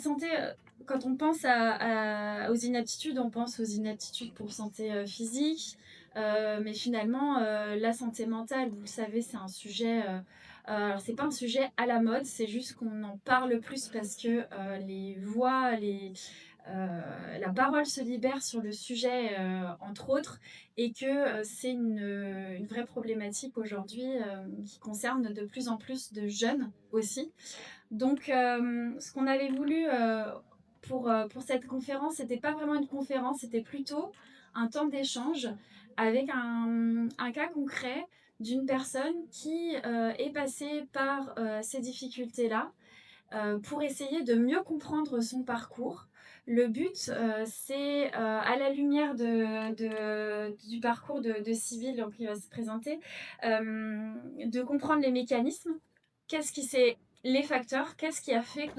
santé, quand on pense aux inaptitudes, on pense aux inaptitudes pour santé physique. Mais finalement, la santé mentale, vous le savez, c'est un sujet. Alors, c'est pas un sujet à la mode, c'est juste qu'on en parle plus parce que les voix, la parole se libère sur le sujet, entre autres, et que c'est une vraie problématique aujourd'hui qui concerne de plus en plus de jeunes aussi. Donc, ce qu'on avait voulu pour cette conférence, c'était pas vraiment une conférence, c'était plutôt un temps d'échange avec un cas concret d'une personne qui est passée par ces difficultés-là pour essayer de mieux comprendre son parcours. Le but, c'est à la lumière du parcours de Sybille, donc qui va se présenter, de comprendre les mécanismes. Qu'est-ce qui s'est Les facteurs, qu'est-ce qui a fait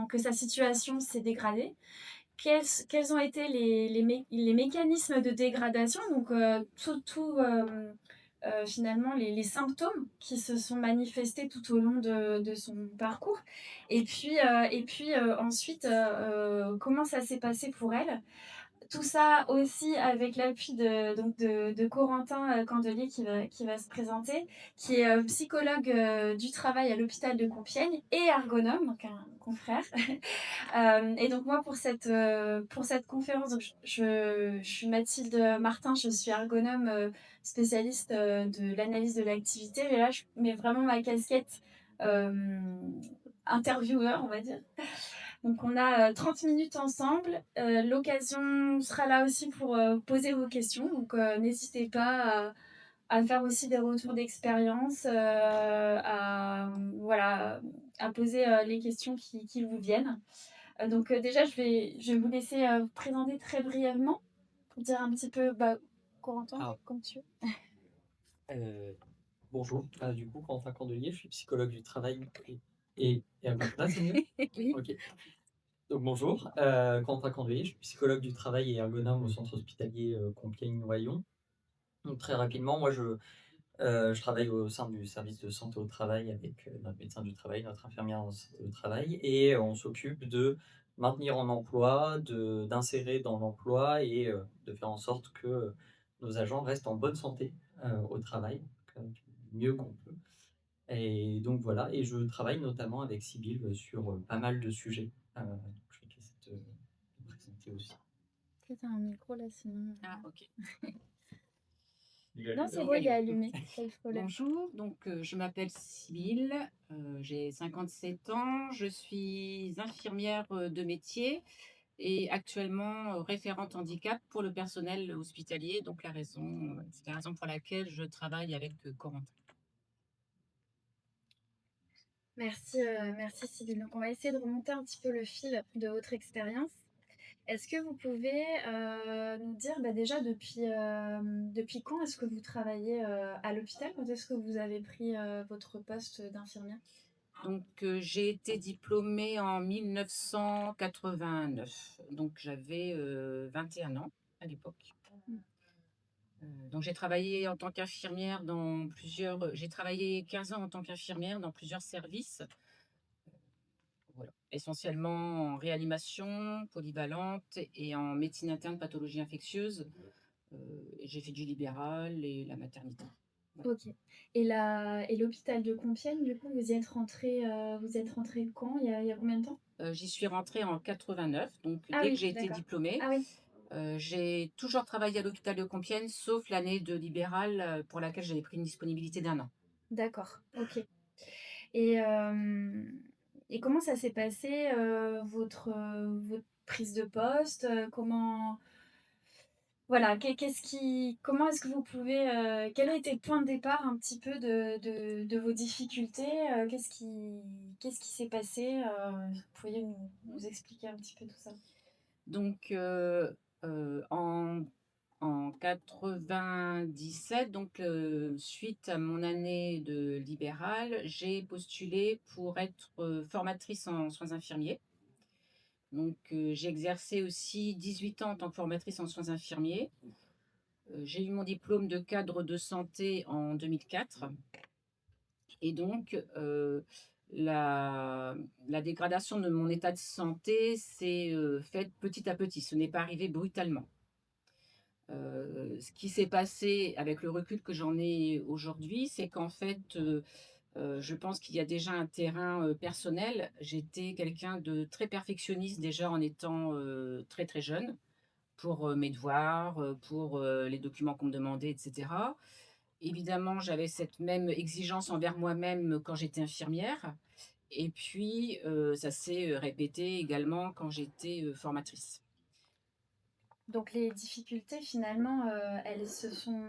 que sa situation s'est dégradée? Quels ont été les mécanismes de dégradation? Donc, finalement, les symptômes qui se sont manifestés tout au long de son parcours. Ensuite, comment ça s'est passé pour elle? Tout ça aussi avec l'appui de Corentin Candelier qui va se présenter, qui est psychologue du travail à l'hôpital de Compiègne et ergonome, donc un confrère. Et donc moi pour cette conférence, donc je suis Mathilde Martin, je suis ergonome spécialiste de l'analyse de l'activité, mais là je mets vraiment ma casquette euh, intervieweur, on va dire. Donc on a 30 minutes ensemble. L'occasion sera là aussi pour poser vos questions. Donc n'hésitez pas à faire aussi des retours d'expérience, voilà, à poser les questions qui vous viennent. Donc déjà, je vais vous laisser vous présenter très brièvement pour dire un petit peu, Corentin, Ah, comme tu veux. euh, bonjour. Du coup, Quentin Candelier, je suis psychologue du travail là, c'est mieux? Oui. Ok. Donc bonjour, Quentin Candelier, je suis psychologue du travail et ergonome au centre hospitalier Compiègne-Noyon. Donc très rapidement, je travaille au sein du service de santé au travail avec notre médecin du travail, notre infirmière en santé au travail, et on s'occupe de maintenir en emploi, d'insérer dans l'emploi et de faire en sorte que nos agents restent en bonne santé au travail, du mieux qu'on peut. Et donc voilà, et je travaille notamment avec Sybille sur pas mal de sujets. Je vais te laisser te présenter aussi. Peut-être un micro là, sinon. Ah, ok. Non, c'est bon, il est allumé. Pas de problème. Bonjour, donc je m'appelle Sybille, j'ai 57 ans, je suis infirmière de métier et actuellement référente handicap pour le personnel hospitalier. Donc c'est la raison pour laquelle je travaille avec Corentin. Merci, merci Sybille. Donc on va essayer de remonter un petit peu le fil de votre expérience. Est-ce que vous pouvez nous dire déjà depuis quand est-ce que vous travaillez à l'hôpital? Quand est-ce que vous avez pris votre poste d'infirmière? Donc j'ai été diplômée en 1989, donc j'avais 21 ans à l'époque. Donc j'ai travaillé en tant qu'infirmière j'ai travaillé 15 ans en tant qu'infirmière dans plusieurs services, voilà. Essentiellement en réanimation polyvalente et en médecine interne pathologie infectieuse. J'ai fait du libéral et la maternité. Voilà. Ok. Et l'hôpital de Compiègne, du coup, vous êtes rentré quand? Il y a combien de temps? J'y suis rentrée en 89, donc Ah dès que oui, j'ai été d'accord. diplômée. Ah oui, J'ai toujours travaillé à l'hôpital de Compiègne, sauf l'année de libéral pour laquelle j'avais pris une disponibilité d'1 an. d'accord. Ok. Et, euh, et comment ça s'est passé, votre prise de poste? Voilà, comment est-ce que vous pouvez, quel a été le point de départ un petit peu de vos difficultés? Qu'est-ce qui s'est passé? Vous pourriez nous expliquer un petit peu tout ça? Donc, en 97, donc suite à mon année de libéral, j'ai postulé pour être formatrice en soins infirmiers. Donc, j'ai exercé aussi 18 ans en tant que formatrice en soins infirmiers. J'ai eu mon diplôme de cadre de santé en 2004. Et donc, la la dégradation de mon état de santé s'est, faite petit à petit. Ce n'est pas arrivé brutalement. Ce qui s'est passé avec le recul que j'en ai aujourd'hui, c'est qu'en fait, je pense qu'il y a déjà un terrain, personnel. J'étais quelqu'un de très perfectionniste déjà en étant, très, très jeune pour, mes devoirs, pour, les documents qu'on me demandait et cetera. Évidemment, j'avais cette même exigence envers moi-même quand j'étais infirmière et puis, ça s'est, répété également quand j'étais, formatrice. Donc les difficultés finalement, elles se sont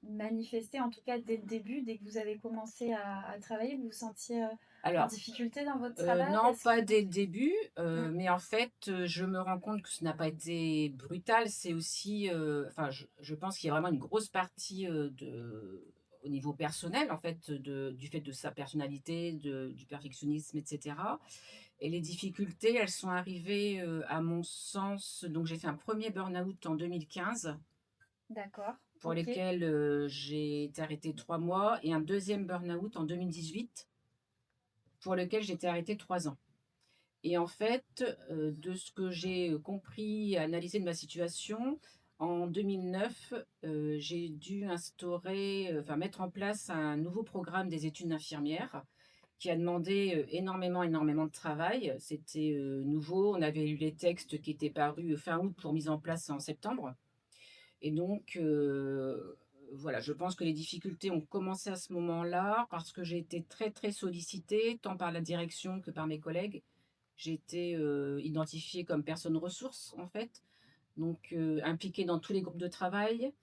manifestées en tout cas dès le début, dès que vous avez commencé à travailler, vous vous sentiez, en Alors, difficulté dans votre travail? non, Est-ce que pas dès le début, mmh, mais en fait, je me rends compte que ce n'a pas été brutal. C'est aussi, enfin, je pense qu'il y a vraiment une grosse partie, au niveau personnel, en fait, du fait de sa personnalité, du perfectionnisme et cetera et les difficultés, elles sont arrivées, à mon sens donc j'ai fait un premier burn-out en 2015 d'accord, pour OK, lesquels, j'ai été arrêtée 3 mois et un deuxième burn-out en 2018 pour lequel j'ai été arrêtée 3 ans. Et en fait, de ce que j'ai, compris et analysé de ma situation, en 2009, j'ai dû instaurer, enfin mettre en place un nouveau programme des études d'infirmière qui a demandé, énormément, énormément de travail. C'était, nouveau. On avait eu les textes qui étaient parus fin août pour mise en place en septembre et donc voilà, je pense que les difficultés ont commencé à ce moment-là parce que j'ai été très, très sollicitée tant par la direction que par mes collègues. J'ai été, identifiée comme personne ressource, en fait, donc impliquée dans tous les groupes de travail.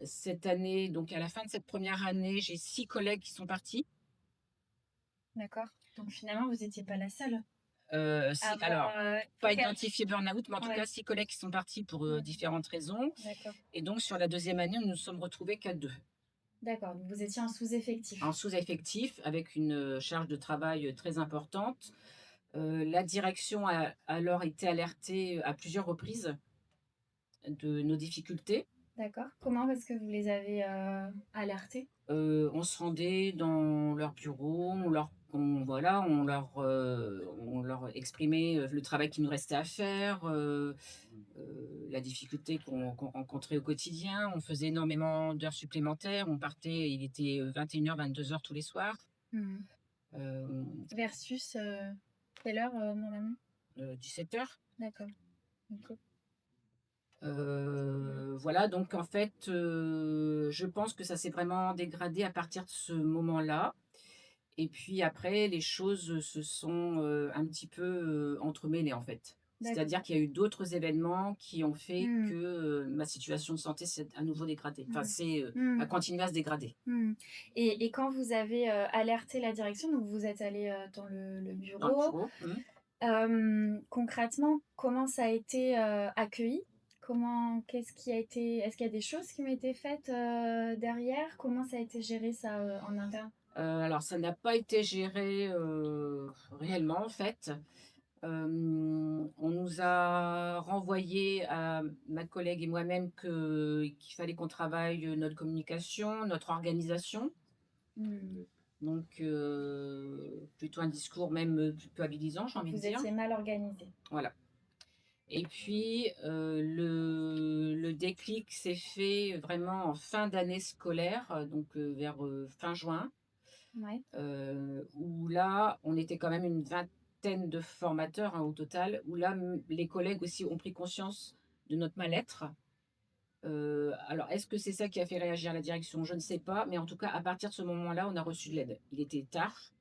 Cette année, donc à la fin de cette première année, j'ai 6 collègues qui sont partis. d'accord. Donc finalement vous étiez pas la seule à Si avoir, alors, pas quel identifié burn-out, mais en tout cas ouais, 6 collègues qui sont partis pour, ouais, différentes raisons d'accord, et donc sur la deuxième année, nous nous sommes retrouvés qu'à 2 d'accord, donc vous étiez en en sous-effectif? sous-effectif avec une, charge de travail, très importante. La direction a alors été alertée à plusieurs reprises de nos difficultés. D'accord. Comment est-ce que vous les avez, alertés? On se rendait dans leur bureau, on leur exprimait, le travail qu'il nous restait à faire, la difficulté qu'on rencontrait au quotidien. On faisait énormément d'heures supplémentaires. On partait, il était, 21h-22h tous les soirs. Mmh. Hem, Versus, quelle heure, normalement? 17h. D'accord, OK. Voilà donc en fait, je pense que ça s'est vraiment dégradé à partir de ce moment-là. Et puis après, les choses, se sont, un petit peu, entremêlées, en fait. D'accord. C'est-à-dire qu'il y a eu d'autres événements qui ont fait que, Mmh. ma situation de santé s'est à nouveau dégradée. Enfin, Mmh. a Mmh. continué à se dégrader. Mmh. Et quand vous avez, alerté la direction, donc vous êtes allés, dans le Dans le bureau, bureau, concrètement, comment ça a été, accueilli? Qu'est-ce qui a été est-ce qu'il y a des choses qui ont été faites, derrière? Comment ça a été géré ça, en interne? alors ça n'a pas été géré, réellement, en fait. On nous a renvoyé à ma collègue et moi-même qu'il fallait qu'on travaille, notre communication, notre organisation. Mmh. Donc plutôt un discours même, culpabilisant, j'ai Donc envie de vous dire. étiez mal organisés. Voilà et puis, le déclic s'est fait vraiment en fin d'année scolaire, donc vers, fin juin, Ouais. où là, on était quand même une vingtaine de formateurs, hein, au total, où là, les collègues aussi ont pris conscience de notre mal-être. Alors est-ce que c'est ça qui a fait réagir la direction? Je ne sais pas, mais en tout cas, à partir de ce moment-là, on a reçu de l'aide. Il était tard,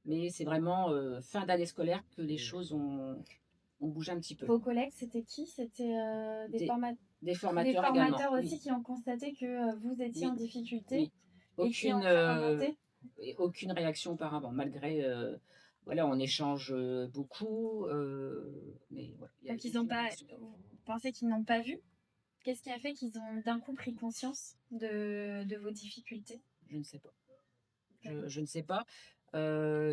mais c'est vraiment, fin d'année scolaire que les choses ont bougé un petit peu. Vos collègues, c'était qui? C'était, Des des des formateurs également, formateurs oui, aussi qui ont constaté que, vous étiez en oui, difficulté oui. et qui ont Aucune, fait remonter? et aucune réaction auparavant malgré, voilà, on échange, beaucoup, mais voilà, il y a Donc ils ont aucune pas réaction. vous pensez qu'ils n'ont pas vu? Qu'est-ce qui a fait qu'ils ont d'un coup pris conscience de vos difficultés? Je ne sais pas. D'accord. Je ne sais pas,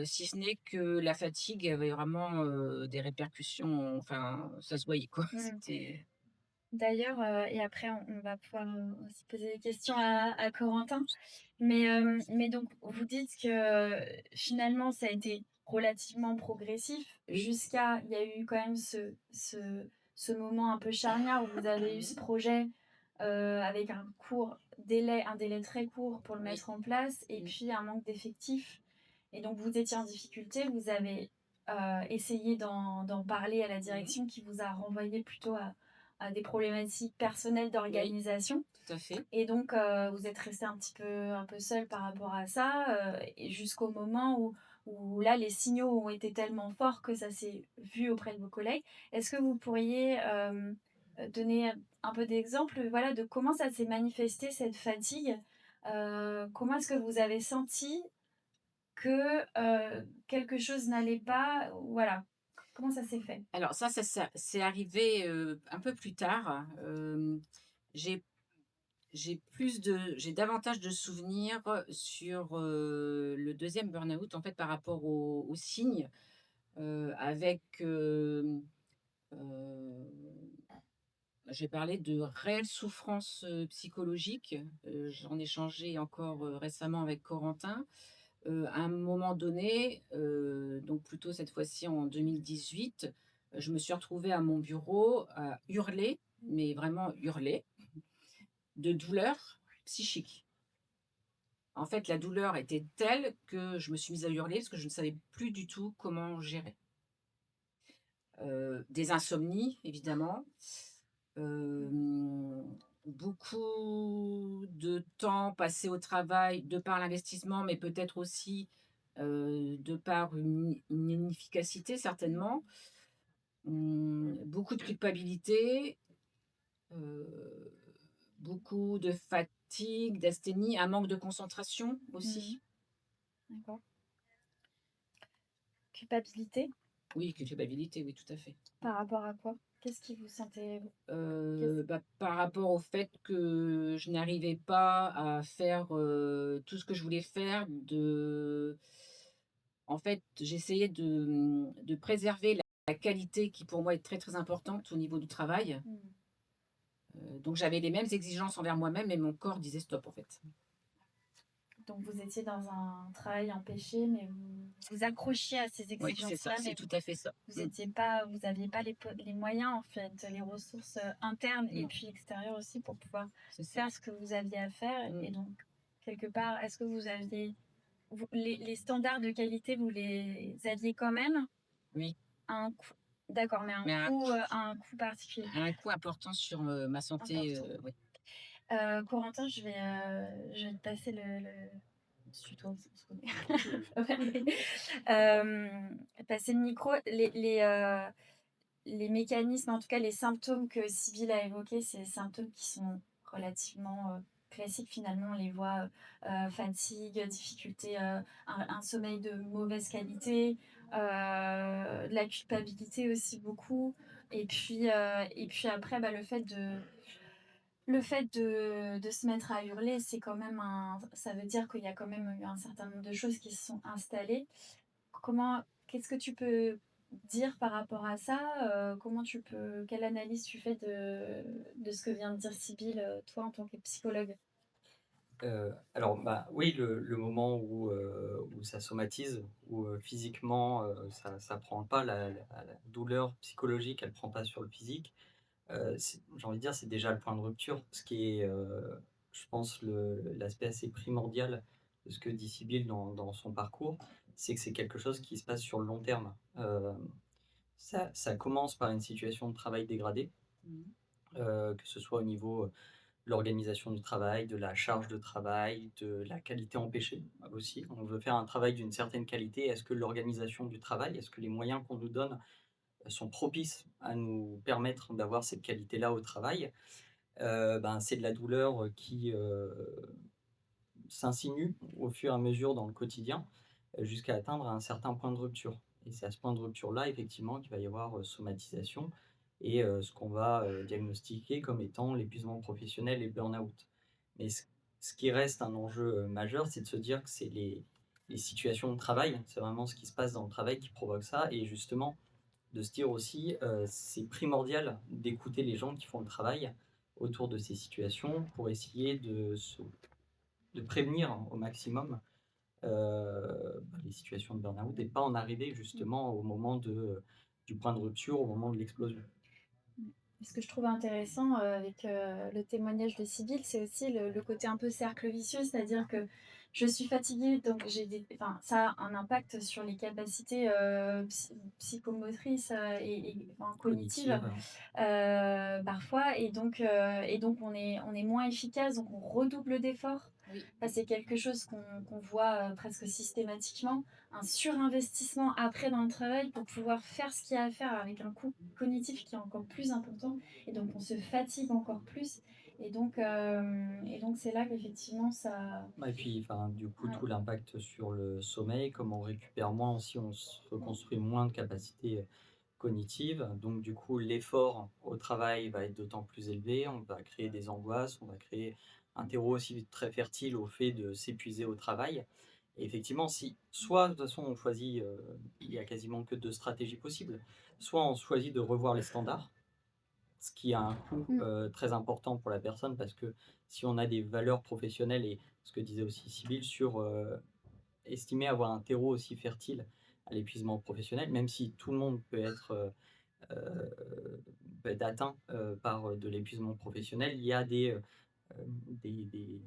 si ce n'est que la fatigue avait vraiment, des répercussions, enfin, ça se voyait quoi. Mmh. C'était D'ailleurs, et après on va pouvoir, aussi poser des questions à Corentin. Mais donc vous dites que, finalement ça a été relativement progressif Oui. jusqu'à il y a eu quand même ce moment un peu charnière où vous avez eu ce Mhm. projet, avec un délai très court pour le Oui. mettre en place et Mm. puis un manque d'effectifs et donc vous étiez en difficulté. Vous avez, essayé d'en parler à la Mhm. direction qui vous a renvoyé plutôt à des problématiques personnelles Oui, d'organisation tout à fait. et donc vous êtes resté un peu seul par rapport à ça, et jusqu'au moment où là, les signaux ont été tellement forts que ça s'est vu auprès de vos collègues. Est-ce que vous pourriez, donner un peu d'exemples, voilà, de comment ça s'est manifesté cette fatigue? Comment est-ce que vous avez senti que, quelque chose n'allait pas? Voilà, comment ça s'est fait? Alors ça c'est arrivé, un peu plus tard. J'ai j'ai davantage de souvenirs sur, le deuxième burn-out, en fait, par rapport aux signes, avec, j'ai parlé de réelles souffrances, psychologiques. J'en ai échangé encore, récemment avec Corentin. À un moment donné, donc plutôt cette fois-ci en 2018, je me suis retrouvée à mon bureau à hurler, mais vraiment hurler, de douleur psychique. En fait, la douleur était telle que je me suis mise à hurler parce que je ne savais plus du tout comment gérer. Des insomnies évidemment, hem, beaucoup de temps passé au travail de par l'investissement, mais peut-être aussi, de par une inefficacité certainement. Beaucoup de culpabilité, heu, beaucoup de fatigue, d'asthénie, un manque de concentration Mmh. aussi. D'accord. Culpabilité? Oui, culpabilité, oui, tout à fait. Par rapport à quoi? Qu'est-ce qui vous sentez Bah, par rapport au fait que je n'arrivais pas à faire, tout ce que je voulais faire, en fait, j'essayais de préserver la qualité qui pour moi est très, très importante au niveau du travail. Mmh. Donc j'avais les mêmes exigences envers moi-même, mais mon corps disait stop, en fait. Donc vous étiez dans un travail empêché, mais vous accrochiez à ces Oui, c'est ça, exigences-là, c'est mais tout à fait ça. vous étiez pas vous aviez pas les moyens, en fait, les ressources, internes et Non, puis extérieures aussi pour pouvoir c'est ça. faire ce que vous aviez à faire Mmh. et donc quelque part, est-ce que vous aviez vous les standards de qualité, vous les aviez quand même Oui, à un coût d'accord, mais mais à un coût particulier, un coût important sur, ma santé, important. oui. Corentin, je vais te passer le tuto, on se connaît. Passer le micro. Les mécanismes, en tout cas les symptômes que Sybille a évoqués, c'est des symptômes qui sont relativement classiques finalement. On les voit, fatigue, difficulté, un sommeil de mauvaise qualité, de la culpabilité aussi beaucoup. Et puis après, bah, le fait de se mettre à hurler, c'est quand même ça veut dire qu'il y a quand même eu un certain nombre de choses qui se sont installées. Qu'est-ce que tu peux dire par rapport à ça? Quelle analyse tu fais de ce que vient de dire Sybille, toi en tant que psychologue? Alors, bah, oui, le moment où ça somatise, où, physiquement, ça prend pas la douleur psychologique, elle prend pas sur le physique, c'est j'ai envie de dire, c'est déjà le point de rupture. Ce qui est, je pense l'aspect assez primordial de ce que dit Sybille dans son parcours, c'est que c'est quelque chose qui se passe sur le long terme. Ça commence par une situation de travail dégradée, Mmh. que ce soit au niveau, de l'organisation du travail, de la charge de travail, de la qualité empêchée, aussi. On veut faire un travail d'une certaine qualité. Est-ce que l'organisation du travail, est-ce que les moyens qu'on nous donne, sont propices à nous permettre d'avoir cette qualité-là au travail? Ben, c'est de la douleur, qui, s'insinue au fur et à mesure dans le quotidien, jusqu'à atteindre un certain point de rupture et c'est à ce point de rupture-là, effectivement, qu'il va y avoir, somatisation et ce qu'on va, diagnostiquer comme étant l'épuisement professionnel et burn-out. Mais ce qui reste un enjeu, majeur, c'est de se dire que c'est les situations de travail, c'est vraiment ce qui se passe dans le travail qui provoque ça et justement, de se dire aussi, c'est primordial d'écouter les gens qui font le travail autour de ces situations pour essayer de prévenir au maximum, les situations de burn-out et pas en arriver justement au moment du point de rupture, au moment de l'explosion. Mmh. Ce que je trouve intéressant, avec, le témoignage de Sibylle, c'est aussi le côté un peu cercle vicieux, c'est-à-dire que je suis fatiguée, donc j'ai des enfin, ça a un impact sur les capacités, psychomotrices, et enfin cognitives, Cognitive, parfois et donc on est moins efficace, donc on redouble d'efforts. Oui. Ça, c'est quelque chose qu'on voit, presque systématiquement. Un surinvestissement après dans le travail pour pouvoir faire ce qu'il y a à faire avec un coût cognitif qui est encore plus important et donc on se fatigue encore plus et donc c'est là qu'effectivement ça et puis enfin, du coup, ouais, tout l'impact sur le sommeil, comme on récupère moins aussi, on se ouais, reconstruit moins de capacités, cognitives. Donc du coup, l'effort au travail va être d'autant plus élevé, on va créer des angoisses, on va créer un terreau aussi très fertile au fait de s'épuiser au travail. Et effectivement, si soit de toute façon on choisit, il y a quasiment que 2 stratégies possibles, soit on choisit de revoir les standards, ce qui a un coût, mmh, très important pour la personne parce que si on a des valeurs professionnelles et ce que disait aussi Sibylle sur, estimer avoir un terreau aussi fertile à l'épuisement professionnel, même si tout le monde peut être atteint, par, de l'épuisement professionnel, il y a des des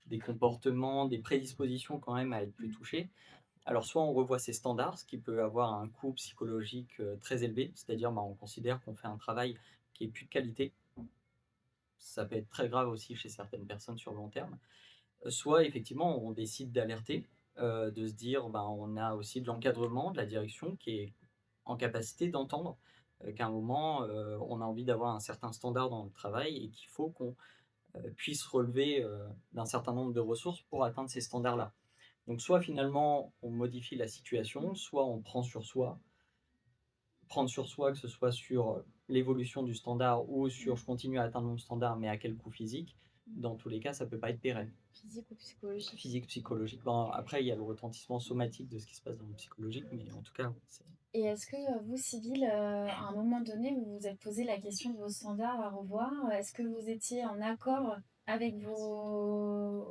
des comportements, des prédispositions quand même à être plus mmh, touchés. Alors soit on revoit ses standards, ce qui peut avoir un coût psychologique, très élevé, c'est-à-dire, bah, on considère qu'on fait un travail qui est plus de qualité. Ça peut être très grave aussi chez certaines personnes sur le long terme. Soit effectivement on décide d'alerter, de se dire, ben, on a aussi de l'encadrement, de la direction qui est en capacité d'entendre, qu'à un moment, on a envie d'avoir un certain standard dans le travail et qu'il faut qu'on, puisse relever, d'un certain nombre de ressources pour atteindre ces standards-là. Donc soit finalement on modifie la situation, soit on prend sur soi. Prendre sur soi, que ce soit sur, l'évolution du standard ou sur mmh, je continue à atteindre mon standard mais à quel coût physique, mmh. dans tous les cas ça peut pas être pérenne. Physique ou psychologique. Physique, psychologique, ben, après il y a le retentissement somatique de ce qui se passe dans le psychologique, mais en tout cas, c'est Et est-ce que, vous, Sybille, à un moment donné, vous vous êtes posé la question de vos standards à revoir? Est-ce que vous étiez en accord avec vos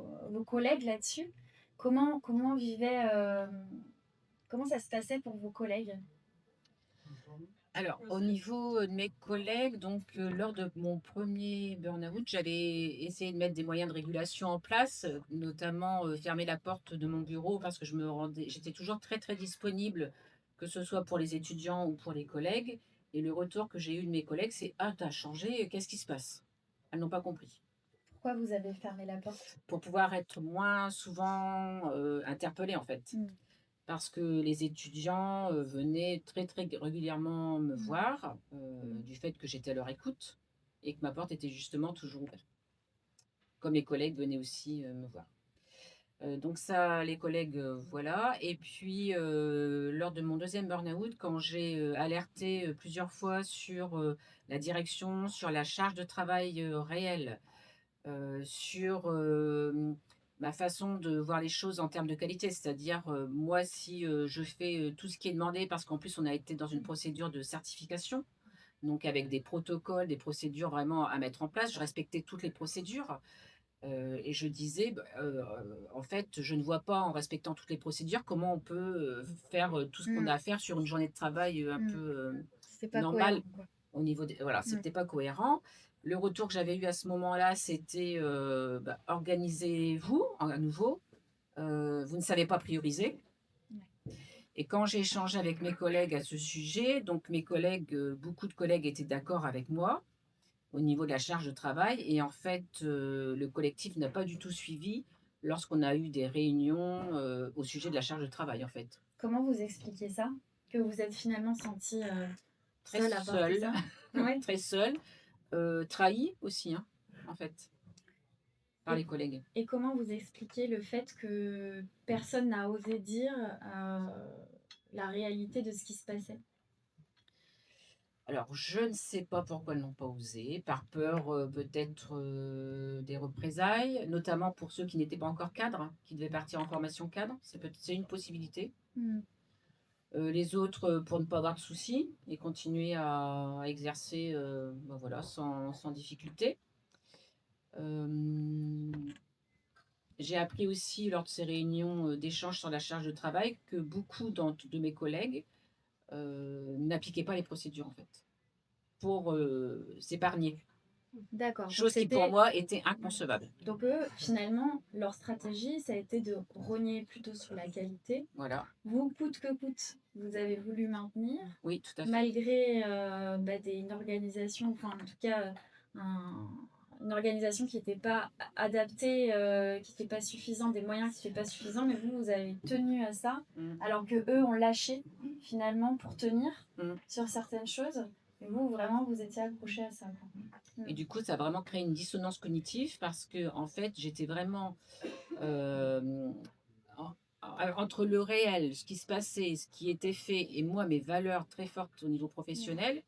collègues là-dessus? Comment vivaient, comment ça se passait pour vos collègues? Alors, au niveau, de mes collègues, donc, lors de mon premier burn-out, j'avais essayé de mettre des moyens de régulation en place, notamment, fermer la porte de mon bureau parce que j'étais toujours très, très disponible, que ce soit pour les étudiants ou pour les collègues et le retour que j'ai eu de mes collègues, c'est: «Ah, tu as changé, qu'est-ce qui se passe?» Elles n'ont pas compris. Pourquoi vous avez fermé la porte? Pour pouvoir être moins souvent, interpellée, en fait. Mmh. Parce que les étudiants, venaient très, très régulièrement me Mmh. voir, Mmh. du fait que j'étais à leur écoute et que ma porte était justement toujours ouverte. Comme les collègues venaient aussi, me voir. Donc ça, les collègues, voilà et puis, lors de mon deuxième burn-out, quand j'ai, alerté, plusieurs fois sur, la direction, sur la charge de travail, réelle, sur, ma façon de voir les choses en termes de qualité. C'est-à-dire, moi, si, je fais, tout ce qui est demandé parce qu'en plus on a été dans une procédure de certification, donc avec des protocoles, des procédures vraiment à mettre en place. Je respectais toutes les procédures, et je disais: «Bah, en fait, je ne vois pas en respectant toutes les procédures comment on peut, faire, tout ce qu'on Mmh. a à faire sur une journée de travail, un Mmh. peu, C'était pas normale». cohérent, quoi. Au niveau des voilà, Mmh. c'était pas cohérent. Le retour que j'avais eu à ce moment-là, c'était, bah: «Organisez-vous à nouveau, vous ne savez pas prioriser» Ouais. et quand j'ai échangé avec mes collègues à ce sujet, donc mes collègues, beaucoup de collègues étaient d'accord avec moi, au niveau de la charge de travail et en fait, le collectif n'a pas du tout suivi lorsqu'on a eu des réunions, au sujet de la charge de travail, en fait. Comment vous expliquez ça? Que vous êtes finalement sentie, Très seule à porter seule, ça? Ouais. très seule, trahie aussi, hein, en fait, par Et les collègues. et comment vous expliquez le fait que personne n'a osé dire, la réalité de ce qui se passait? Alors, je ne sais pas pourquoi elles n'ont pas osé, par peur, peut-être, des représailles, notamment pour ceux qui n'étaient pas encore cadres, hein, qui devaient partir en formation cadre, c'est une possibilité. Mmh. Les autres, pour ne pas avoir de soucis et continuer à exercer, voilà, sans difficulté. Hem, j'ai appris aussi lors de ces réunions, d'échange sur la charge de travail que beaucoup de mes collègues, n'appliquaient pas les procédures, en fait, pour, s'épargner. D'accord, donc Chose qui pour c'était moi était inconcevable. donc eux, finalement, leur stratégie, ça a été de rogner plutôt sur la qualité. Voilà, Vous, coûte que coûte, vous avez voulu maintenir oui, tout à fait. malgré, une organisation, enfin, en tout cas, un une organisation qui était pas adaptée, qui était pas suffisante, des moyens qui étaient pas suffisants, mais vous, vous avez tenu à ça, Mmh. alors qu'eux ont lâché, finalement, pour tenir Mmh. sur certaines choses et vous, vraiment, vous étiez accrochés à ça, quoi. Et Mmh. du coup, ça a vraiment créé une dissonance cognitive parce que en fait, j'étais vraiment, hem, en entre le réel, ce qui se passait, ce qui était fait et moi, mes valeurs très fortes au niveau Mmh. professionnel,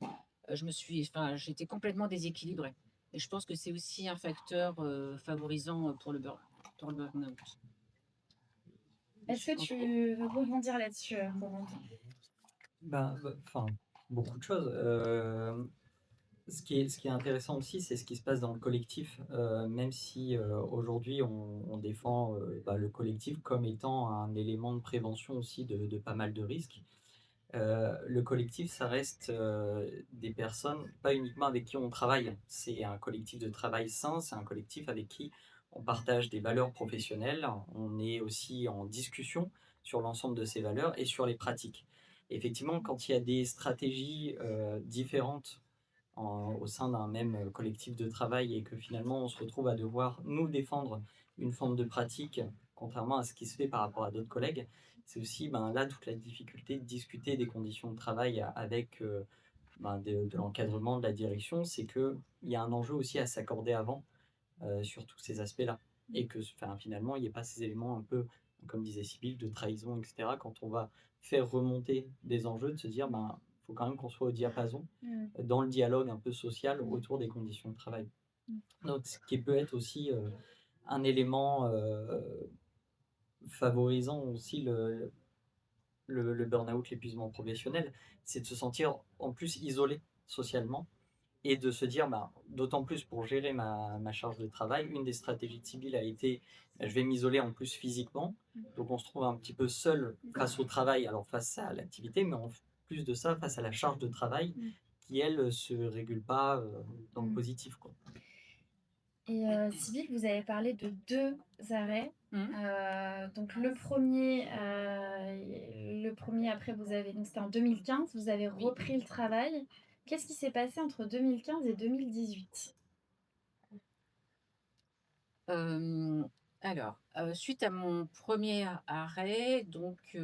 j'étais complètement déséquilibrée et je pense que c'est aussi un facteur, favorisant, pour le burn-out. Est-ce Je que pense tu veux rebondir là-dessus, Corentin? Enfin, beaucoup de choses. Ce qui est intéressant aussi, c'est ce qui se passe dans le collectif, même si, aujourd'hui on défend, le collectif comme étant un élément de prévention aussi de pas mal de risques. Le collectif, ça reste, des personnes, pas uniquement avec qui on travaille. C'est un collectif de travail sain, c'est un collectif avec qui on partage des valeurs professionnelles, on est aussi en discussion sur l'ensemble de ces valeurs et sur les pratiques. Effectivement, quand il y a des stratégies, différentes au sein d'un même collectif de travail et que finalement on se retrouve à devoir nous défendre une forme de pratique, contrairement à ce qui se fait par rapport à d'autres collègues, c'est aussi là toute la difficulté de discuter des conditions de travail avec de l'encadrement, de la direction, c'est qu'il y a un enjeu aussi à s'accorder avant sur tous ces aspects-là. Et que finalement, il n'y ait pas ces éléments un peu, comme disait Sybille, de trahison, etc. Quand on va faire remonter des enjeux, de se dire, faut quand même qu'on soit au diapason Mmh. dans le dialogue un peu social autour des conditions de travail. Mmh. Donc, ce qui peut être aussi un élément favorisant aussi le burn-out, l'épuisement professionnel, c'est de se sentir en plus isolé socialement et de se dire, d'autant plus pour gérer ma charge de travail, une des stratégies de Sibyl a été, je vais m'isoler en plus physiquement. Donc on se trouve un petit peu seul face au travail, alors face à l'activité, mais en plus de ça, face à la charge de travail Mmh. qui, elle, se régule pas dans le Mmh. positif, quoi. Et Sybille, vous avez parlé de 2 arrêts. Mmh. Donc le premier après vous avez donc c'était en 2015, vous avez Oui. repris le travail. Qu'est-ce qui s'est passé entre 2015 et 2018? Alors, suite à mon premier arrêt, donc,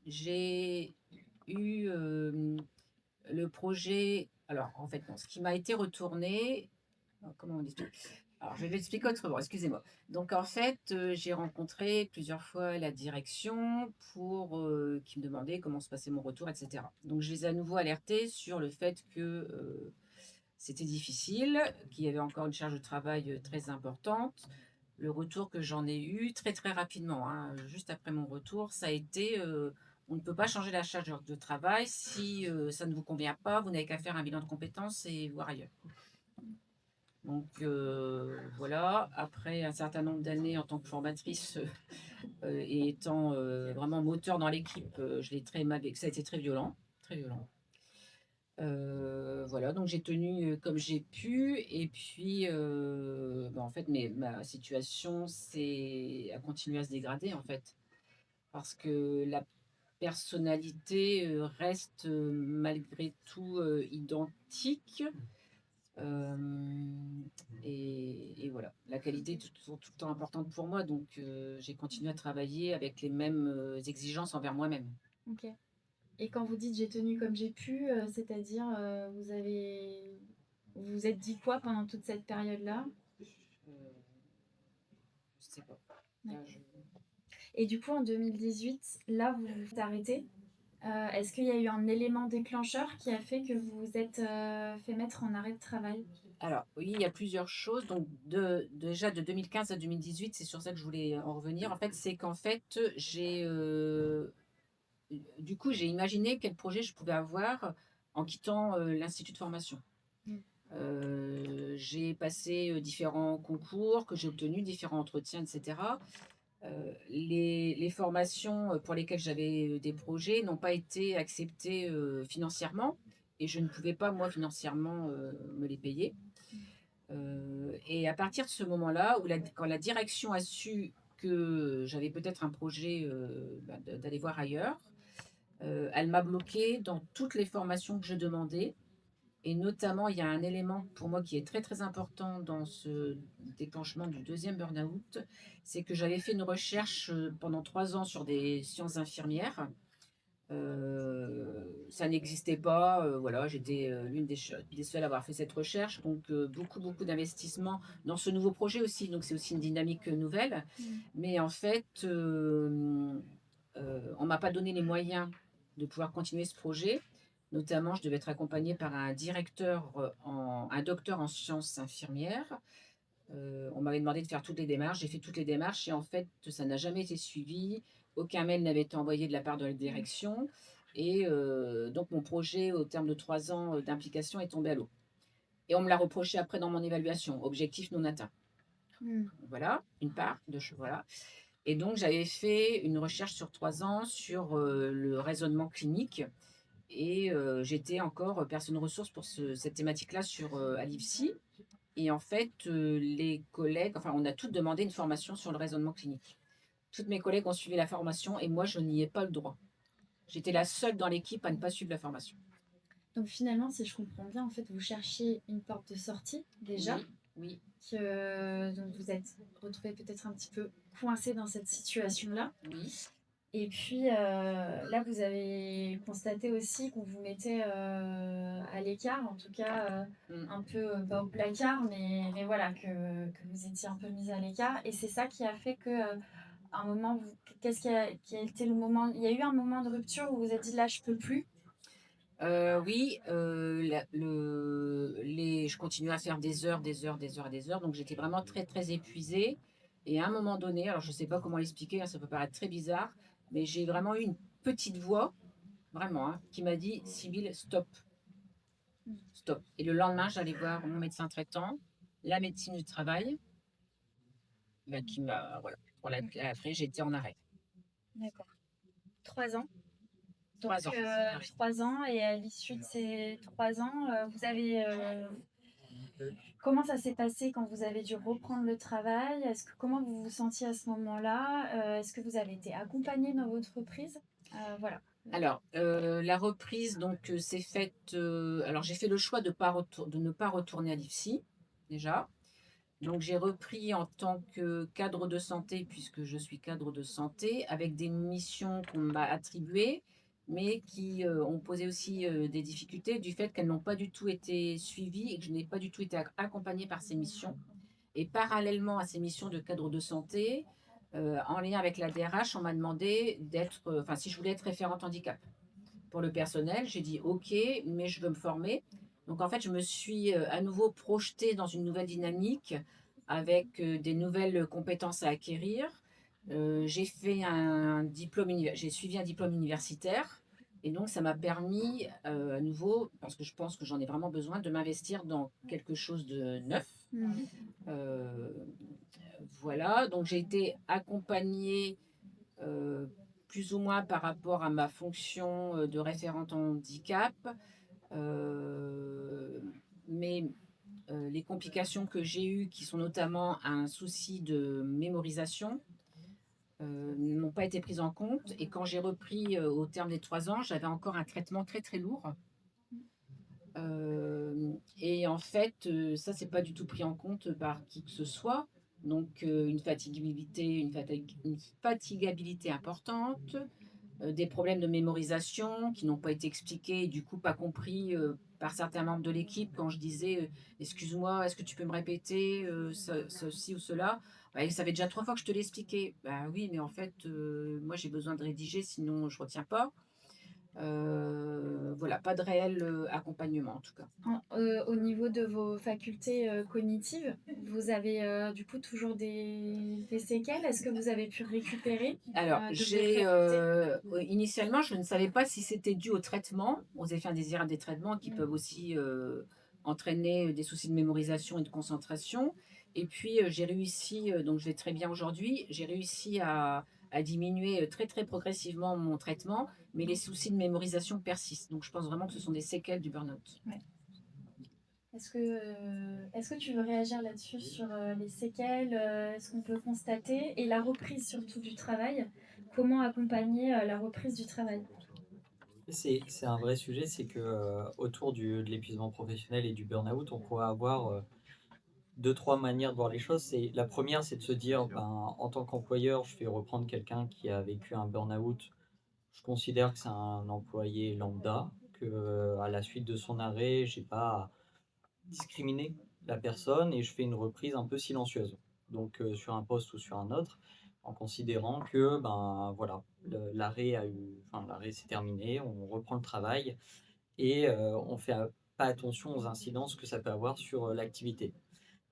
j'ai eu, le projet alors, en fait, non, ce qui m'a été retourné, comment on explique? Alors, je vais l'expliquer autrement, excusez-moi. Donc, en fait, j'ai rencontré plusieurs fois la direction qui me demandait comment se passait mon retour, et cetera. Donc, je les ai à nouveau alertés sur le fait que, c'était difficile, qu'il y avait encore une charge de travail, très importante. Le retour que j'en ai eu très, très rapidement, hein, juste après mon retour, ça a été, «On ne peut pas changer la charge de travail. Si, ça ne vous convient pas, vous n'avez qu'à faire un bilan de compétences et voir ailleurs». Donc voilà, après un certain nombre d'années en tant que formatrice, et étant, vraiment moteur dans l'équipe, je l'ai très mal vécu. Ça a été très violent, très violent. Voilà, donc j'ai tenu, comme j'ai pu et puis, en fait, ma situation a continué à se dégrader, en fait. Parce que la personnalité, reste, malgré tout, identique. Hem et voilà. La qualité est toujours tout le temps importante pour moi, donc j'ai continué à travailler avec les mêmes, exigences envers moi-même. OK. Et quand vous dites: «J'ai tenu comme j'ai pu», c'est-à-dire, vous vous êtes dit quoi pendant toute cette période-là? Heu, je sais pas. Là, D'accord. je Et du coup, en 2018, là, vous vous arrêtez. Est-ce qu'il y a eu un élément déclencheur qui a fait que vous vous êtes, fait mettre en arrêt de travail? Alors oui, il y a plusieurs choses. Donc déjà de 2015 à 2018, c'est sur ça que je voulais en revenir. En fait, c'est qu'en fait, j'ai, du coup, j'ai imaginé quel projet je pouvais avoir en quittant, l'institut de formation. Mmh. J'ai passé, différents concours que j'ai obtenus, différents entretiens et cetera. Les formations, pour lesquelles j'avais, des projets n'ont pas été acceptées, financièrement et je ne pouvais pas moi financièrement, me les payer. Et à partir de ce moment-là où quand la direction a su que j'avais peut-être un projet, bah, d'aller voir ailleurs, elle m'a bloquée dans toutes les formations que je demandais et notamment, il y a un élément pour moi qui est très, très important dans ce déclenchement du deuxième burn-out, c'est que j'avais fait une recherche, pendant 3 ans sur des sciences infirmières. Ça n'existait pas, voilà, j'étais, l'une des seules à avoir fait cette recherche, donc beaucoup, beaucoup d'investissement dans ce nouveau projet aussi, donc c'est aussi une dynamique, nouvelle. Mmh. Mais en fait, on m'a pas donné les moyens de pouvoir continuer ce projet. Notamment, je devais être accompagnée par un directeur, un docteur en sciences infirmières. On m'avait demandé de faire toutes les démarches, j'ai fait toutes les démarches et en fait, ça n'a jamais été suivi. Aucun mail n'avait été envoyé de la part de la Mmh. direction et donc mon projet, au terme de 3 ans, d'implication est tombé à l'eau et on me l'a reproché après dans mon évaluation, objectif non atteint. Mmh. Voilà, une part de ch voilà. Et donc j'avais fait une recherche sur 3 ans sur, le raisonnement clinique et j'étais encore, personne ressource pour cette thématique-là à l'IFSI et en fait, les collègues enfin, on a toutes demandé une formation sur le raisonnement clinique. Toutes mes collègues ont suivi la formation et moi, je n'y ai pas le droit. J'étais la seule dans l'équipe à ne pas suivre la formation. Donc finalement, si je comprends bien, en fait, vous cherchiez une porte de sortie déjà, Oui, oui, que donc vous êtes retrouvé peut-être un petit peu coincé dans cette situation-là. oui, Et puis là, vous avez constaté aussi qu'on vous mettait à l'écart, en tout cas mmh. un peu pas au placard, mais voilà, que vous étiez un peu mis à l'écart. Et c'est ça qui a fait que à un moment, qu'est-ce qui a été le moment? Il y a eu un moment de rupture où vous vous êtes dit là, je peux plus. Oui, je continuais à faire des heures, des heures, des heures et des heures, donc j'étais vraiment très, très épuisée et à un moment donné, alors je ne sais pas comment l'expliquer, hein, ça peut paraître très bizarre, mais j'ai vraiment eu une petite voix, vraiment, hein, qui m'a dit: «Sibylle, stop, stop» et le lendemain, j'allais voir mon médecin traitant, la médecine du travail, bah, qui m'a voilà, après j'étais en arrêt. D'accord. 3 ans. Donc 3 ans, en arrêt. 3 ans et à l'issue de ces 3 ans, vous avez, comment ça s'est passé quand vous avez dû reprendre le travail? Comment vous vous sentiez à ce moment-là? Est-ce que vous avez été accompagné dans votre reprise? Voilà. Alors, la reprise donc, s'est faite, alors j'ai fait le choix de ne pas retourner à l'IFSI, déjà. Donc j'ai repris en tant que cadre de santé, puisque je suis cadre de santé, avec des missions qu'on m'a attribuées, mais qui, ont posé aussi, des difficultés du fait qu'elles n'ont pas du tout été suivies et que je n'ai pas du tout été accompagnée par ces missions. Et parallèlement à ces missions de cadre de santé, en lien avec la DRH, on m'a demandé d'être, enfin si je voulais être référente handicap. Pour le personnel, j'ai dit: «OK, mais je veux me former». Donc en fait, je me suis, à nouveau projetée dans une nouvelle dynamique avec, des nouvelles compétences à acquérir. J'ai suivi un diplôme universitaire et donc ça m'a permis, à nouveau, parce que je pense que j'en ai vraiment besoin, de m'investir dans quelque chose de neuf. Mmh. Heu, voilà, donc j'ai été accompagnée, heu, plus ou moins par rapport à ma fonction, de référente handicap, heu, mais les complications que j'ai eues, qui sont notamment un souci de mémorisation, n'ont pas été prises en compte et quand j'ai repris, au terme des 3 ans, j'avais encore un traitement très, très lourd. Et en fait, ça, c'est pas du tout pris en compte par qui que ce soit. Donc, une fatigabilité importante, des problèmes de mémorisation qui n'ont pas été expliqués et du coup pas compris, par certains membres de l'équipe quand je disais, «Excuse-moi, est-ce que tu peux me répéter, ceci ou cela?» «Bah, ça fait déjà 3 fois que je te l'ai expliqué». «Bah oui, mais en fait, moi j'ai besoin de rédiger sinon je retiens pas». Voilà, pas de réel accompagnement en tout cas. Au niveau de vos facultés cognitives, vous avez du coup toujours des séquelles? Est-ce que vous avez pu récupérer Alors, de vos facultés? initialement, je ne savais pas si c'était dû au traitement, aux effets indésirables des traitements qui peuvent aussi entraîner des soucis de mémorisation et de concentration. Et puis, j'ai réussi, donc je vais très bien aujourd'hui, j'ai réussi à diminuer très très progressivement mon traitement, mais les soucis de mémorisation persistent. Donc, je pense vraiment que ce sont des séquelles du burn-out. Ouais. Est-ce que tu veux réagir là-dessus sur les séquelles, ce qu'on peut constater et la reprise surtout du travail? Comment accompagner la reprise du travail? C'est un vrai sujet, c'est que autour de l'épuisement professionnel et du burn-out, on pourrait avoir deux, trois manières de voir les choses. La première, c'est de se dire, ben, en tant qu'employeur, je vais reprendre quelqu'un qui a vécu un burn-out. Je considère que c'est un employé lambda, que à la suite de son arrêt, j'ai pas à discriminer la personne et je fais une reprise un peu silencieuse. Donc sur un poste ou sur un autre, en considérant que ben voilà, l'arrêt s'est terminé, on reprend le travail et on fait pas attention aux incidences que ça peut avoir sur l'activité.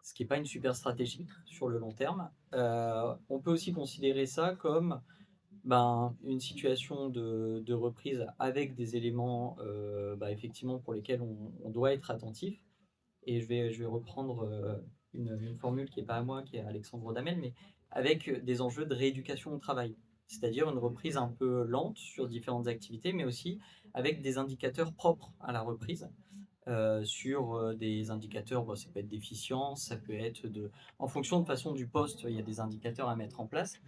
Ce qui n'est pas une super stratégie sur le long terme. On peut aussi considérer ça comme ben, une situation de reprise avec des éléments effectivement pour lesquels on doit être attentif. Et je vais reprendre une formule qui n'est pas à moi, qui est à Alexandre Damel, mais avec des enjeux de rééducation au travail. C'est-à-dire une reprise un peu lente sur différentes activités, mais aussi avec des indicateurs propres à la reprise. Sur des indicateurs, bon, ça peut être d'efficience, ça peut être en fonction de façon du poste, il y a des indicateurs à mettre en place,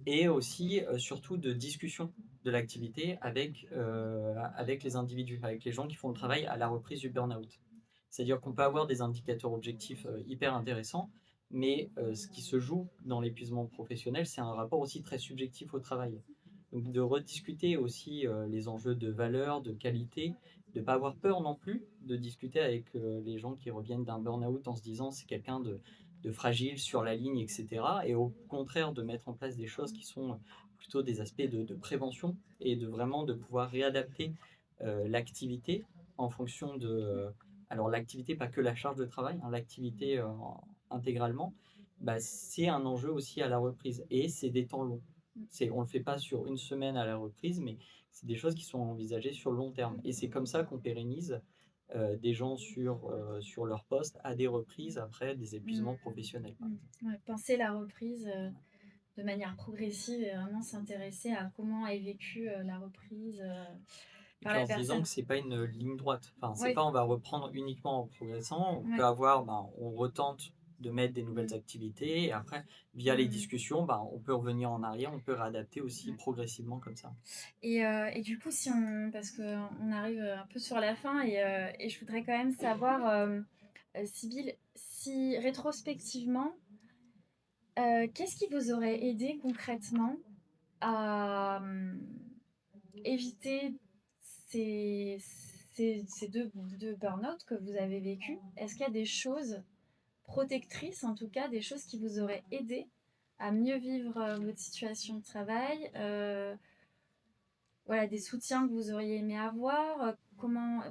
et aussi surtout de discussion de l'activité avec les individus, avec les gens qui font le travail à la reprise du burn-out. C'est-à-dire qu'on peut avoir des indicateurs objectifs hyper intéressants, mais ce qui se joue dans l'épuisement professionnel, c'est un rapport aussi très subjectif au travail. Donc de rediscuter aussi les enjeux de valeur, de qualité, de ne pas avoir peur non plus de discuter avec les gens qui reviennent d'un burn-out en se disant c'est quelqu'un de fragile sur la ligne, etc. Et au contraire de mettre en place des choses qui sont plutôt des aspects de prévention et de vraiment de pouvoir réadapter l'activité en fonction alors l'activité, pas que la charge de travail, hein, l'activité intégralement, bah, c'est un enjeu aussi à la reprise et c'est des temps longs. On ne le fait pas sur une semaine à la reprise, mais c'est des choses qui sont envisagées sur le long terme. Et c'est comme ça qu'on pérennise des gens sur leur poste à des reprises après des épuisements professionnels. Ouais, penser la reprise de manière progressive et vraiment s'intéresser à comment est vécue la reprise Et par puis la en se disant personne. que c'est pas une ligne droite. Enfin, c'est Oui, pas on va reprendre uniquement en progressant. On peut ouais. avoir, ben, on retente de mettre des nouvelles Mm. activités et après, via les Mm. discussions, ben, on peut revenir en arrière, on peut réadapter aussi Ouais. progressivement comme ça. Et du coup, parce qu'on arrive un peu sur la fin et je voudrais quand même savoir, Sybille, si rétrospectivement, qu'est-ce qui vous aurait aidé concrètement à éviter ces, ces deux burn-out que vous avez vécu? Est-ce qu'il y a des choses protectrices, en tout cas, des choses qui vous auraient aidé à mieux vivre votre situation de travail? Voilà, des soutiens que vous auriez aimé avoir, comment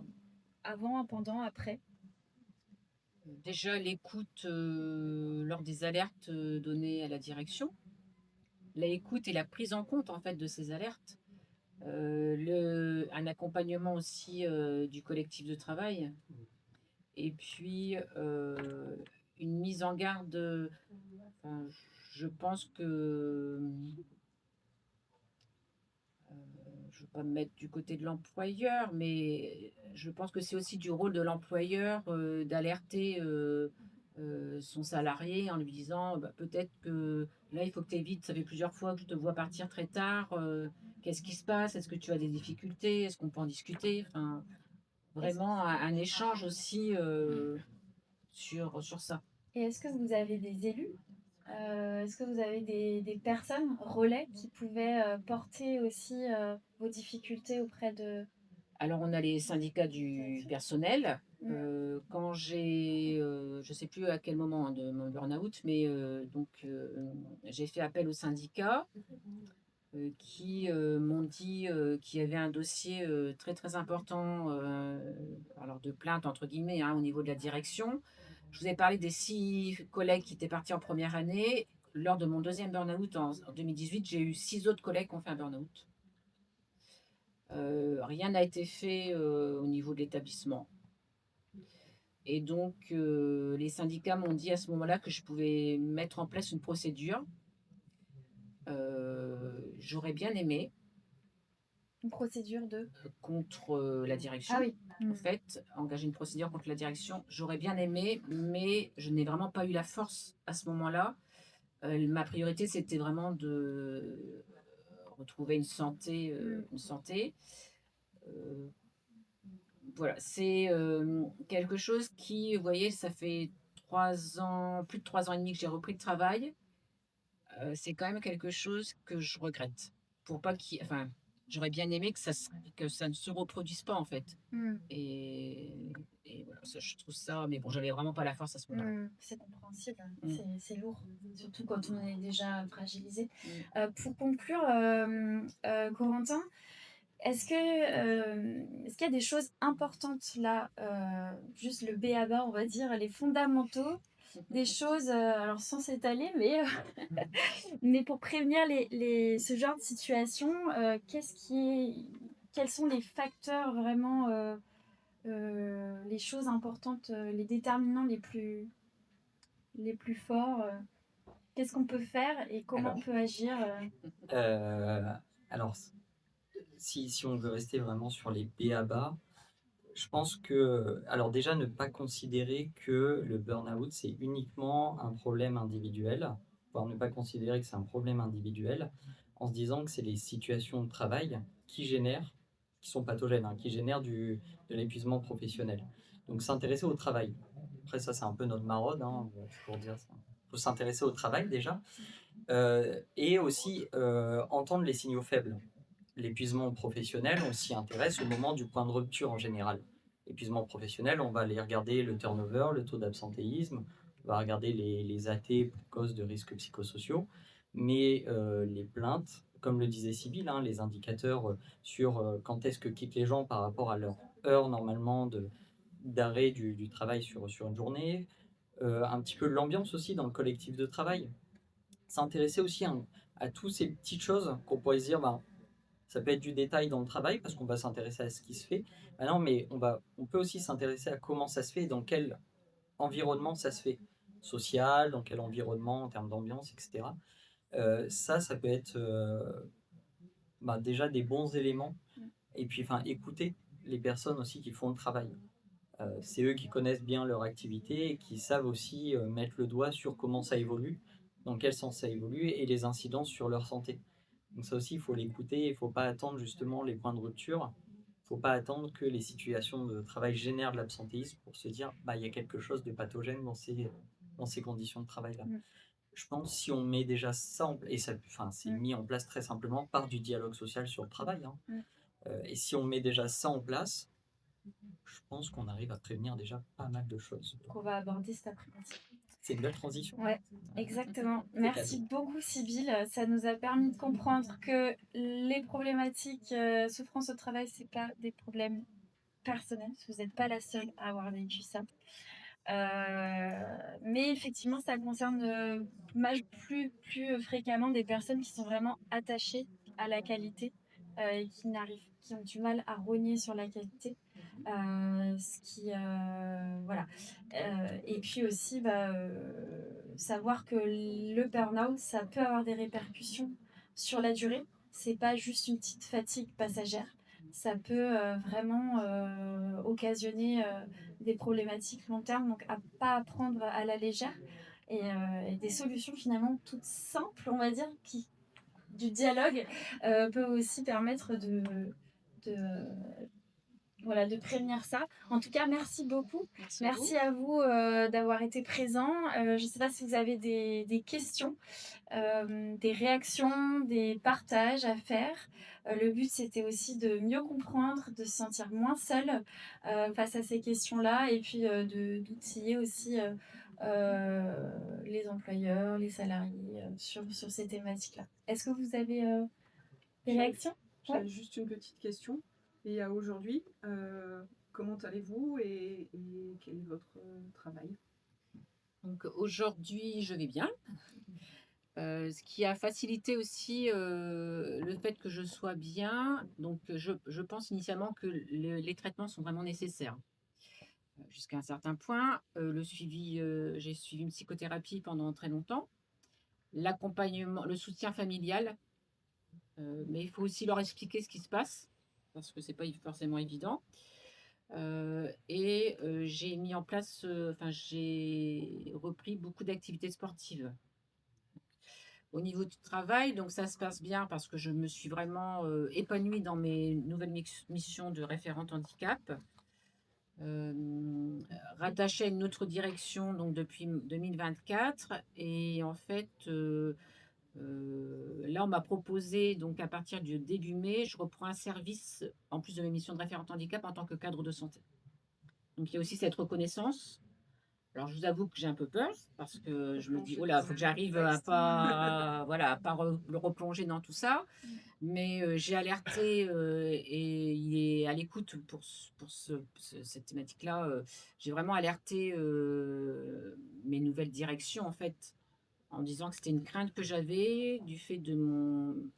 avant, pendant, après? Déjà, l'écoute lors des alertes données à la direction, l'écoute et la prise en compte en fait de ces alertes. Un accompagnement aussi du collectif de travail et puis une mise en garde. Enfin, je pense que je ne veux pas me mettre du côté de l'employeur, mais je pense que c'est aussi du rôle de l'employeur d'alerter son salarié en lui disant bah, peut-être que là, il faut que tu évites, ça fait plusieurs fois que je te vois partir très tard. Qu'est-ce qui se passe? Est-ce que tu as des difficultés? Est-ce qu'on peut en discuter? Enfin, Est-ce- vraiment un échange aussi sur ça. Et est-ce que vous avez des élus? Est-ce que vous avez des personnes relais qui pouvaient porter aussi vos difficultés auprès de... Alors, on a les syndicats du personnel. Mm. Quand je ne sais plus à quel moment hein, de mon burn-out, mais donc j'ai fait appel aux syndicats. qui m'ont dit qu'il y avait un dossier très très important, alors de plainte entre guillemets, hein, au niveau de la direction. Je vous ai parlé des 6 collègues qui étaient partis en première année. Lors de mon deuxième burn-out en 2018, j'ai eu 6 autres collègues qui ont fait un burn-out. Rien n'a été fait au niveau de l'établissement. Et donc, les syndicats m'ont dit à ce moment-là que je pouvais mettre en place une procédure. J'aurais bien aimé, Une procédure de. contre la Ah direction, oui. en fait, engager une procédure contre la direction. J'aurais bien aimé, mais je n'ai vraiment pas eu la force à ce moment-là. Ma priorité, c'était vraiment de retrouver une santé. Une santé. Euh, voilà, c'est quelque chose qui, vous voyez, ça fait 3 ans, plus de 3 ans et demi que j'ai repris le travail. C'est quand même quelque chose que je regrette. Pour pas qu'il, enfin, j'aurais bien aimé que ça ne se reproduise pas en fait. Mm. Et, et voilà, je trouve ça, mais bon, j'avais vraiment pas la force à ce moment-là. C'est compréhensible, Mm. c'est lourd, surtout quand on est déjà fragilisé. Mm. Pour conclure, Corentin, est-ce qu'il y a des choses importantes là, juste le b.a.-ba, on va dire, les fondamentaux, des choses, alors sans s'étaler, mais pour prévenir ce genre de situation, quels sont les facteurs vraiment, les choses importantes, les déterminants les plus forts, qu'est-ce qu'on peut faire et comment Alors, on peut agir alors, si on veut rester vraiment sur les B.A.-ba, je pense que, alors déjà, ne pas considérer que le burn-out, c'est uniquement un problème individuel, voire ne pas considérer que c'est un problème individuel, en se disant que c'est les situations de travail qui sont pathogènes, hein, qui génèrent de l'épuisement professionnel. Donc s'intéresser au travail. Après, ça, c'est un peu notre marode, hein, on va toujours dire ça. Il faut s'intéresser au travail déjà, et aussi entendre les signaux faibles. L'épuisement professionnel, on s'y intéresse au moment du point de rupture en général. L'épuisement professionnel, on va aller regarder le turnover, le taux d'absentéisme, on va regarder les AT pour cause de risques psychosociaux, mais les plaintes, comme le disait Sybille, hein, les indicateurs sur quand est-ce que quittent les gens par rapport à leur heure normalement d'arrêt du travail sur une journée, un petit peu l'ambiance aussi dans le collectif de travail. S'intéresser aussi à toutes ces petites choses qu'on pourrait se dire, bah, ça peut être du détail dans le travail parce qu'on va s'intéresser à ce qui se fait. Ah non, mais on peut aussi s'intéresser à comment ça se fait et dans quel environnement ça se fait. Social, dans quel environnement en termes d'ambiance, etc. Ça peut être déjà des bons éléments. Et puis, enfin, écouter les personnes aussi qui font le travail. C'est eux qui connaissent bien leur activité et qui savent aussi mettre le doigt sur comment ça évolue, dans quel sens ça évolue et les incidences sur leur santé. Donc ça aussi, il faut l'écouter, il ne faut pas attendre justement les points de rupture. Il ne faut pas attendre que les situations de travail génèrent de l'absentéisme pour se dire bah il y a quelque chose de pathogène dans ces conditions de travail-là. Je pense si on met déjà ça et ça, enfin, c'est mis en place très simplement par du dialogue social sur le travail. Hein. Et si on met déjà ça en place, je pense qu'on arrive à prévenir déjà pas mal de choses. qu'on va aborder cet après-midi? C'est une belle transition. Ouais, exactement. Merci beaucoup, Sybille. Ça nous a permis de comprendre que les problématiques souffrance au travail, c'est pas des problèmes personnels. Vous n'êtes pas la seule à avoir vécu ça. Mais effectivement, ça concerne plus fréquemment des personnes qui sont vraiment attachées à la qualité et qui ont du mal à rogner sur la qualité. Voilà. Et puis aussi, savoir que le burn-out, ça peut avoir des répercussions sur la durée. C'est pas juste une petite fatigue passagère. Ça peut vraiment occasionner des problématiques long terme, donc à pas prendre à la légère. Et des solutions finalement toutes simples, on va dire, du dialogue peut aussi permettre de, voilà, de prévenir ça. En tout cas, merci beaucoup. Merci à vous d'avoir été présents. Je ne sais pas si vous avez des questions, des réactions, des partages à faire. Le but, c'était aussi de mieux comprendre, de se sentir moins seul face à ces questions-là et puis d'outiller aussi les employeurs, les salariés sur ces thématiques-là. Est-ce que vous avez Des J'ai réactions? Ouais. j'ai juste une petite question. Et à aujourd'hui, comment allez-vous et quel est votre travail? Donc aujourd'hui, je vais bien. Ce qui a facilité aussi, le fait que je sois bien. Donc je pense initialement que les traitements sont vraiment nécessaires, jusqu'à un certain point. Le suivi, j'ai suivi une psychothérapie pendant très longtemps. L'accompagnement, le soutien familial, mais il faut aussi leur expliquer ce qui se passe, parce que c'est pas forcément évident. J'ai mis en place, enfin j'ai repris beaucoup d'activités sportives. Au niveau du travail, donc ça se passe bien parce que je me suis vraiment, épanouie dans mes nouvelles missions de référente handicap. Rattachée à une autre direction donc depuis 2024 et en fait, là on m'a proposé donc à partir du début mai, je reprends un service en plus de mes missions de référente handicap en tant que cadre de santé. Donc il y a aussi cette reconnaissance. Alors, je vous avoue que j'ai un peu peur parce que je me dis: «Oh Replonger là, dans il faut que le j'arrive à contexte. pas voilà, à pas le replonger dans tout ça». Mais, j'ai alerté, et il est à l'écoute pour cette thématique-là, j'ai vraiment alerté, mes nouvelles directions, en fait, en disant que c'était une crainte que j'avais du fait de,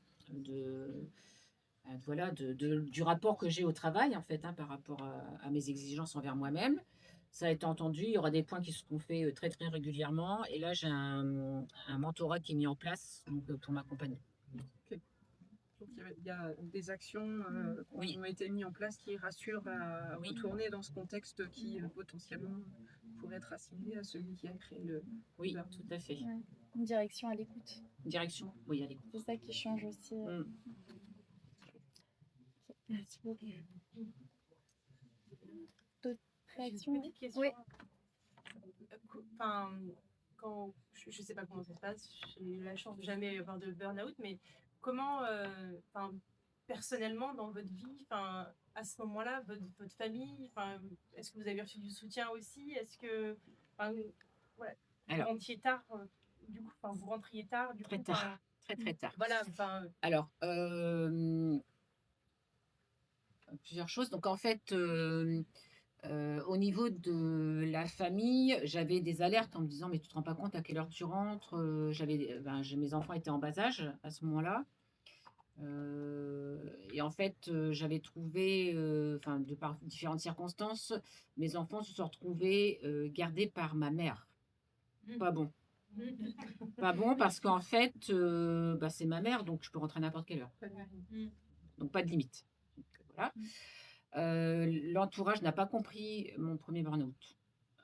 voilà, du rapport que j'ai au travail, en fait, hein, par rapport à mes exigences envers moi-même. Ça a été entendu, il y aura des points qui seront faits, très, très régulièrement et là, j'ai un mentorat qui est mis en place, donc pour m'accompagner. Ok. Donc il y a des actions qui Oui, ont été mises en place qui rassurent à oui, retourner dans ce contexte qui potentiellement pourrait être assimilé à celui qui a créé le oui, burn-out. tout à fait. Ouais. Une direction à l'écoute. Direction, oui, à l'écoute. C'est ça qui change aussi. Mmh. Merci beaucoup. D'autres J'ai une réactions? petite question. Oui. Enfin, quand je sais pas comment ça se passe, j'ai la chance de jamais avoir de burn-out, mais comment, enfin, personnellement dans votre vie, enfin, à ce moment-là, votre famille, enfin, est-ce que vous avez reçu du soutien aussi? Est-ce que, enfin, voilà, vous Alors, rentriez tard, du coup, enfin, vous rentriez tard, du très coup, tard, enfin, très, très tard. voilà, enfin, Alors, plusieurs choses. Donc en fait, au niveau de la famille, j'avais des alertes en me disant: «Mais tu te rends pas compte à quelle heure tu rentres?» J'avais, ben, mes enfants étaient en bas âge à ce moment-là. Et en fait, j'avais trouvé, enfin, de par différentes circonstances, mes enfants se sont retrouvés, gardés par ma mère. Pas bon. Pas bon parce qu'en fait, bah, c'est ma mère, donc je peux rentrer à n'importe quelle heure. Donc pas de limite. Donc voilà. L'entourage n'a pas compris mon premier burn-out.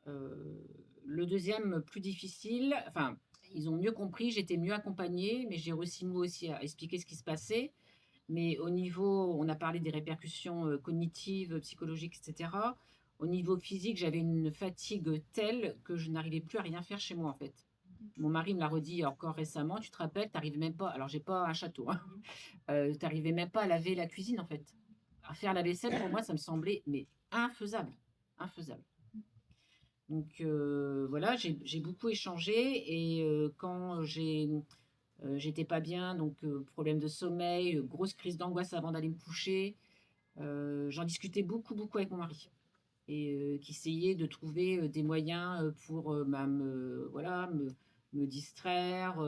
Le deuxième plus difficile, enfin, ils ont mieux compris, j'étais mieux accompagnée, mais j'ai réussi moi aussi à expliquer ce qui se passait. Mais au niveau on a parlé des répercussions, cognitives, psychologiques et cetera. Au niveau physique, j'avais une fatigue telle que je n'arrivais plus à rien faire chez moi, en fait. Mon mari me l'a redit encore récemment: «Tu te rappelles, tu arrives même pas», alors j'ai pas un château, hein, tu arrivais même pas à laver la cuisine, en fait. À faire la vaisselle, pour moi, ça me semblait mais infaisable, infaisable. Donc voilà, j'ai beaucoup échangé et quand j'étais pas bien, donc problème de sommeil, grosse crise d'angoisse avant d'aller me coucher, j'en discutais beaucoup, beaucoup avec mon mari et qui essayait de trouver, des moyens, pour, bah, me distraire,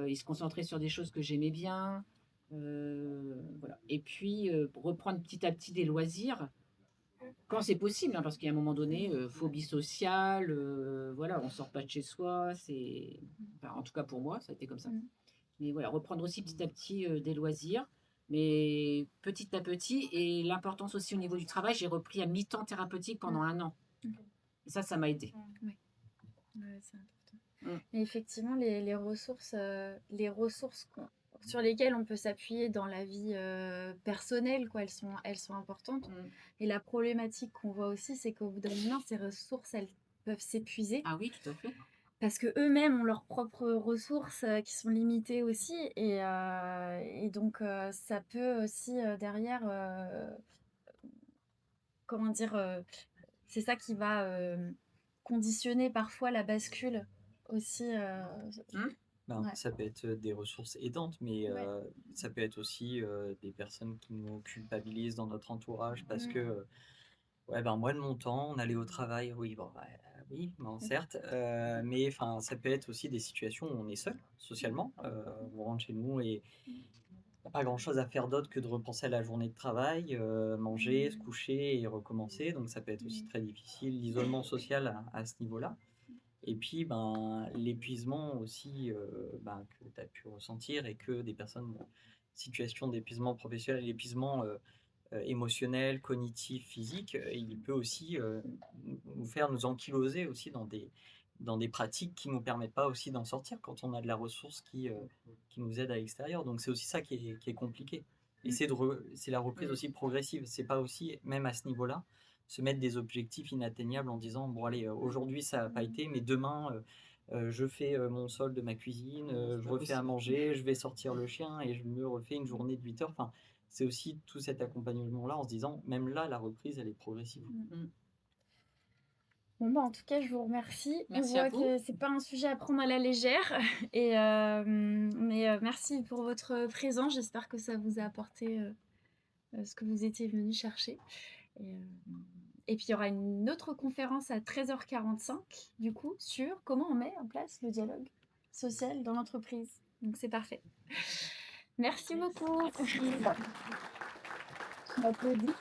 et se concentrer sur des choses que j'aimais bien, voilà et puis, reprendre petit à petit des loisirs quand c'est possible, hein, parce qu'il y a un moment donné, phobie sociale, voilà, on sort pas de chez soi, c'est enfin, en tout cas pour moi, ça a été comme ça. Mmh. Mais voilà, reprendre aussi petit à petit, des loisirs, mais petit à petit et l'importance aussi au niveau du travail, j'ai repris à mi-temps thérapeutique pendant 1 an OK. et ça m'a aidée. Ouais. Ouais, c'est important. Mmh. Mais effectivement, les ressources sur lesquelles on peut s'appuyer dans la vie personnelle, quoi, elles sont importantes. Mmh. Et la problématique qu'on voit aussi, c'est qu'au bout d'un moment, ces ressources, elles peuvent s'épuiser Ah oui, tout à fait. parce que eux-mêmes ont leurs propres ressources qui sont limitées aussi. Et donc, ça peut aussi derrière, comment dire, c'est ça qui va conditionner parfois la bascule aussi. Mmh. Ouais. Ça peut être des ressources aidantes, mais Ouais. ça peut être aussi des personnes qui nous culpabilisent dans notre entourage parce Mmh. que, ouais, ben moi de mon temps, on allait au travail, oui, bon, bah, oui, bon, certes, mais enfin, ça peut être aussi des situations où on est seul socialement. On rentre chez nous et il n'y a pas grand-chose à faire d'autre que de repenser à la journée de travail, manger, se Mmh. coucher et recommencer. Donc ça peut être aussi Mmh. très difficile, l'isolement social à ce niveau-là. Et puis, ben, l'épuisement aussi que tu as pu ressentir et que des personnes en situation d'épuisement professionnel, l'épuisement émotionnel, cognitif, physique, il peut aussi nous faire nous ankyloser aussi dans des pratiques qui ne nous permettent pas aussi d'en sortir quand on a de la ressource qui nous aide à l'extérieur. Donc c'est aussi ça qui est compliqué. Et Mmh. c'est la reprise aussi progressive. C'est pas aussi, même à ce niveau-là, se mettre des objectifs inatteignables en disant, bon allez, aujourd'hui ça n'a pas été, mais demain, je fais mon solde de ma cuisine, C'est je pas refais à possible. manger, je vais sortir le chien et je me refais une journée de 8 heures. Enfin, c'est aussi tout cet accompagnement-là en se disant, même là, la reprise, elle est progressive. Bon, bah, en tout cas, je vous remercie. On Merci à voit vous. que c'est pas un sujet à prendre à la légère et merci pour votre présence. J'espère que ça vous a apporté, ce que vous étiez venus chercher et et puis il y aura une autre conférence à 13h45 du coup sur comment on met en place le dialogue social dans l'entreprise. Donc c'est parfait. Merci beaucoup. Merci. On applaudit.